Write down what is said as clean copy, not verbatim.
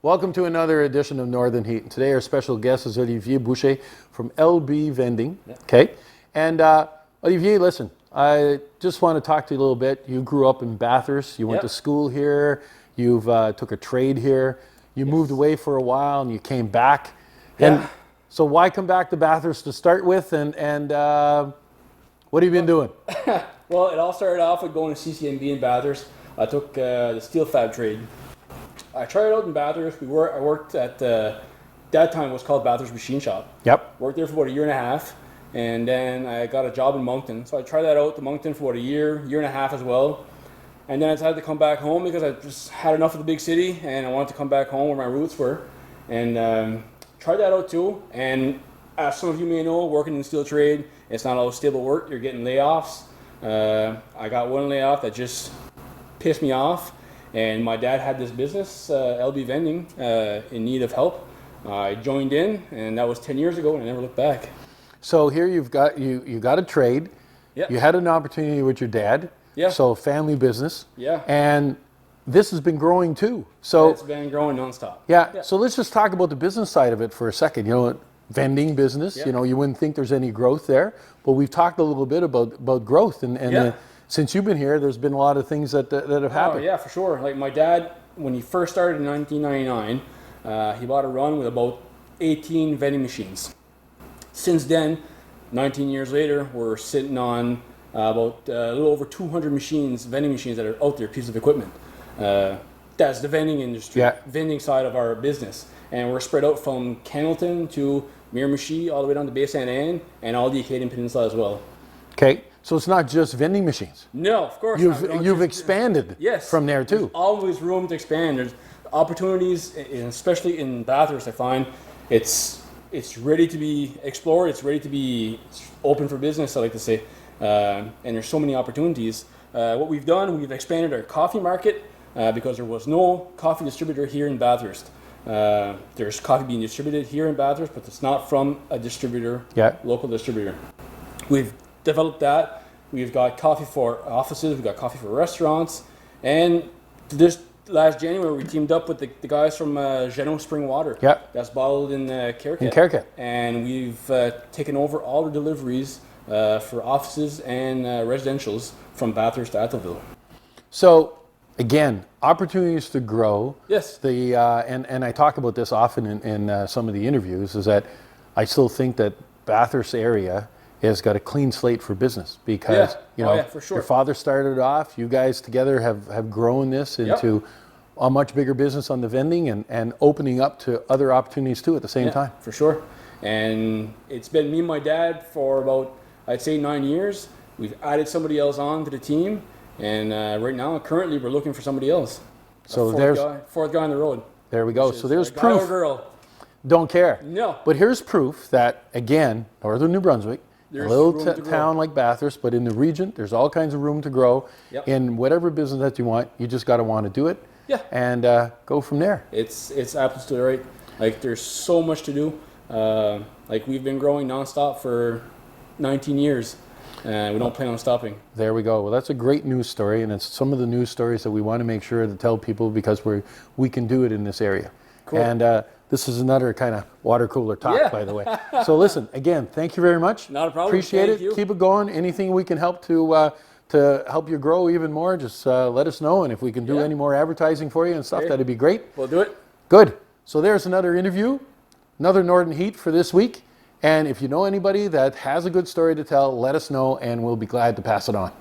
Welcome to another edition of Northern Heat. And today our special guest is Olivier Boucher from LB Vending. Yeah. Okay. And Olivier, listen, I just want to talk to you a little bit. You grew up in Bathurst. You went to school here. You've took a trade here. You moved away for a while and you came back. Yeah. And so why come back to Bathurst to start with? And what have you been doing? Well, it all started off with going to CCMB in Bathurst. I took the steel fab trade. I tried it out in Bathurst. I worked at, that time it was called Bathurst Machine Shop. Yep. Worked there for about a year and a half. And then I got a job in Moncton. So I tried that out to Moncton for about a year and a half as well. And then I decided to come back home because I just had enough of the big city and I wanted to come back home where my roots were. And tried that out too. And as some of you may know, working in the steel trade, it's not always stable work. You're getting layoffs. I got one layoff that just pissed me off. And my dad had this business, LB Vending, in need of help. I joined in, and that was 10 years ago, and I never looked back. So here you got a trade. Yep. You had an opportunity with your dad. Yeah. So family business. Yeah. And this has been growing too. So it's been growing nonstop. Yeah. So let's just talk about the business side of it for a second. You know, vending business. Yeah. You know, you wouldn't think there's any growth there, but we've talked a little bit about growth and since you've been here, there's been a lot of things that have happened. Oh yeah, for sure. Like my dad, when he first started in 1999, he bought a run with about 18 vending machines. Since then, 19 years later, we're sitting on about a little over 200 vending machines that are out there, pieces of equipment. That's the vending industry, vending side of our business. And we're spread out from Hamilton to Miramichi, all the way down to Bay St. Anne, and all the Acadian Peninsula as well. Okay, so it's not just vending machines. No, of course not. You've expanded from there too. There's always room to expand. There's opportunities, especially in Bathurst, I find it's ready to be explored. It's ready to be open for business, I like to say. And there's so many opportunities. What we've done, we've expanded our coffee market because there was no coffee distributor here in Bathurst. There's coffee being distributed here in Bathurst, but it's not from a distributor, local distributor. We've developed that. We've got coffee for offices, we've got coffee for restaurants, and this last January we teamed up with the guys from Jano Spring water. That's bottled in Kerkit. And we've taken over all the deliveries for offices and residentials from Bathurst to Atholville. So again, opportunities to grow. Yes. And I talk about this often in some of the interviews, is that I still think that Bathurst area has got a clean slate for business because for sure. Your father started off, you guys together have grown this into a much bigger business on the vending and opening up to other opportunities too at the same time. For sure. And it's been me and my dad for about, I'd say 9 years. We've added somebody else on to the team, and right now, currently, we're looking for somebody else. So fourth guy on the road. There we go. So there's proof. Guy or girl. Don't care. No. But here's proof that, again, northern New Brunswick, a little town like Bathurst, but in the region, there's all kinds of room to grow in whatever business that you want. You just got to want to do it and go from there. It's absolutely right. Like, there's so much to do. Like, we've been growing nonstop for 19 years. And we don't plan on stopping. There we go. Well, that's a great news story, and it's some of the news stories that we want to make sure to tell people because we can do it in this area. Cool. And this is another kind of water cooler talk, by the way. So listen, again, thank you very much. Not a problem. Appreciate Thank it. you. Keep it going. Anything we can help to help you grow even more, just let us know. And if we can do any more advertising for you and stuff, that'd be great. We'll do it. Good. So there's another interview, another Northern Heat for this week. And if you know anybody that has a good story to tell, let us know, and we'll be glad to pass it on.